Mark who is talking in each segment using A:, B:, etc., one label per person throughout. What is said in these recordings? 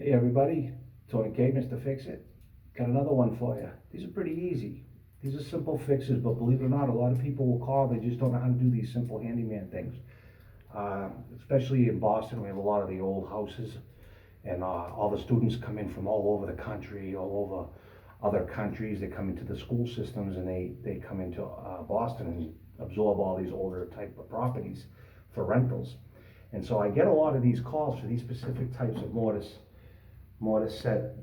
A: Hey everybody, Tony K, Mr. Fix It. Got another one for you. These are pretty easy. These are simple fixes, but believe it or not, a lot of people will call, they just don't know how to do these simple handyman things. Especially in Boston, we have a lot of the old houses, and all the students come in from all over the country, all over other countries. They come into the school systems and they come into Boston and absorb all these older type of properties for rentals. And so I get a lot of these calls for these specific types of mortise set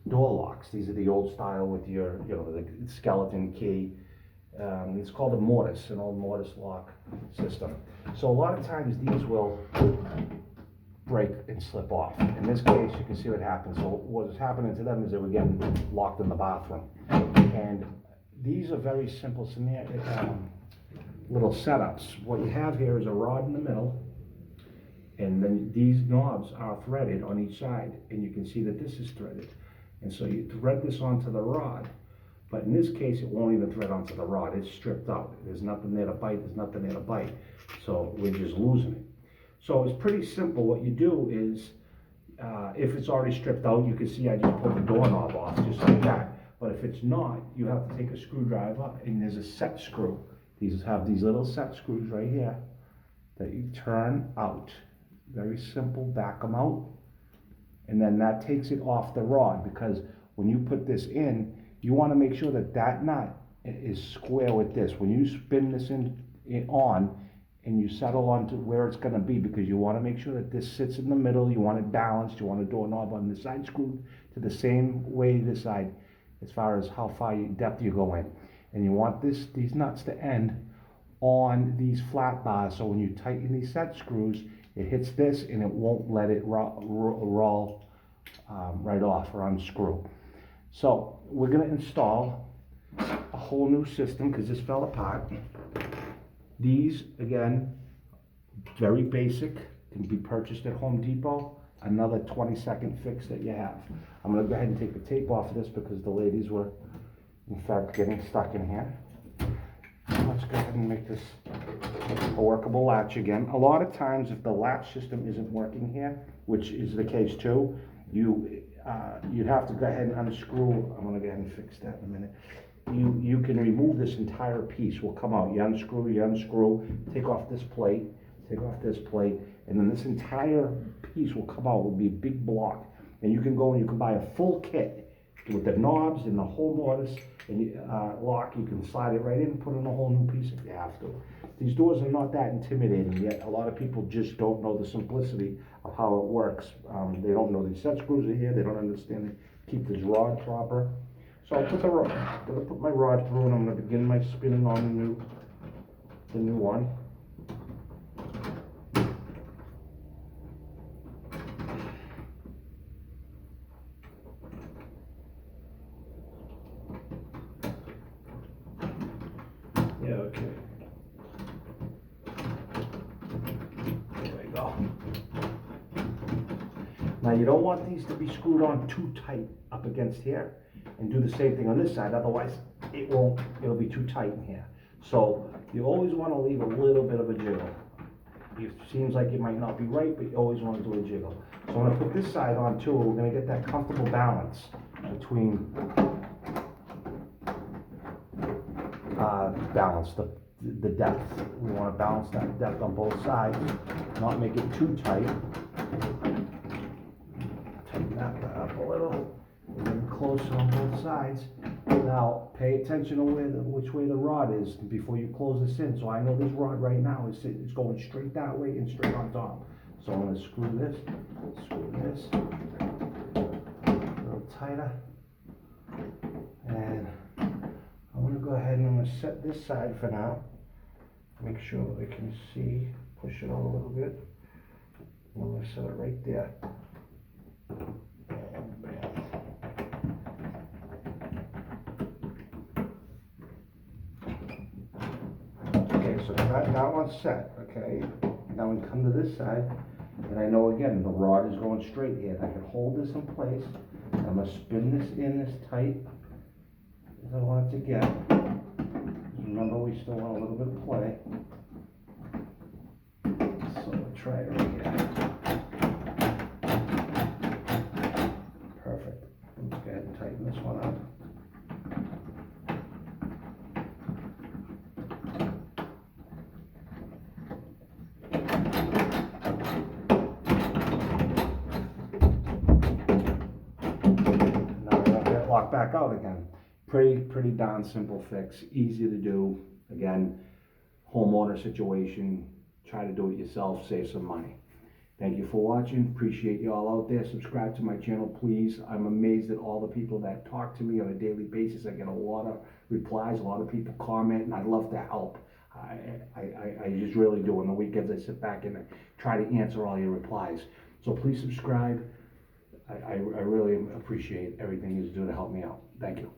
A: door locks. These are the old style with your, the skeleton key. It's called a mortise, an old mortise lock system. So a lot of times these will break and slip off. In this case, you can see what happens. So what was happening to them is they were getting locked in the bathroom. And these are very simple little setups. What you have here is a rod in the middle, and then these knobs are threaded on each side, and you can see that this is threaded. And so you thread this onto the rod, but in this case it won't even thread onto the rod. It's stripped out. There's nothing there to bite, there's nothing there to bite. So we're just losing it. So it's pretty simple. What you do is, if it's already stripped out, you can see I just pulled the doorknob off just like that. But if it's not, you have to take a screwdriver, and there's a set screw. These have these little set screws right here that you turn out. Very simple, back them out, and then that takes it off the rod, because when you put this in, you want to make sure that that nut is square with this. When you spin this on and you settle onto where it's going to be, because you want to make sure that this sits in the middle, you want it balanced, you want a doorknob on this side screwed to the same way this side, as far as how far depth you go in. And you want these nuts to end on these flat bars, so when you tighten these set screws, it hits this and it won't let it roll right off or unscrew. So we're going to install a whole new system because this fell apart. These, again, very basic, can be purchased at Home Depot. Another 20-second fix that you have. I'm going to go ahead and take the tape off of this because the ladies were, in fact, getting stuck in here. Let's go ahead and make this a workable latch again. A lot of times, if the latch system isn't working here, which is the case too, you'd have to go ahead and unscrew. I'm going to go ahead and fix that in a minute. You can remove this entire piece. Will come out. You unscrew, take off this plate, and then this entire piece will come out. It will be a big block, and you can go and you can buy a full kit with the knobs and the whole mortise and lock. You can slide it right in and put in a whole new piece if you have to. These doors are not that intimidating yet. A lot of people just don't know the simplicity of how it works. They don't know these set screws are here. They don't understand to keep this rod proper. So I'm gonna put my rod through, and I'm gonna begin my spinning on the new one. Yeah, okay. There we go. Now you don't want these to be screwed on too tight up against here, and do the same thing on this side, otherwise it'll be too tight in here. So you always want to leave a little bit of a jiggle. It seems like it might not be right, but you always want to do a jiggle. So I'm going to put this side on too. We're going to get that comfortable balance between the depth. We want to balance that depth on both sides, not make it too tight. Tighten that up a little. Getting closer on both sides. Now pay attention to which way the rod is before you close this in. So I know this rod right now is going straight that way and straight on top. So I'm going to screw this a little tighter, and I'm going to go ahead and I'm going to set this side for now. Make sure that I can see. Push it out a little bit. I'm going to set it right there. And bam. So that one's set, okay? Now we come to this side, and I know again the rod is going straight here. I can hold this in place. I'm going to spin this in as tight as I want it to get. Remember, we still want a little bit of play. So we'll try it right here. back out again. Pretty darn simple fix, easy to do. Again, homeowner situation, try to do it yourself, save some money. Thank you for watching. Appreciate you all out there. Subscribe to my channel, please. I'm amazed at all the people that talk to me on a daily basis. I get a lot of replies, a lot of people comment, and I'd love to help. I just really do. On the weekends, I sit back and I try to answer all your replies. So please subscribe. I really appreciate everything you do to help me out. Thank you.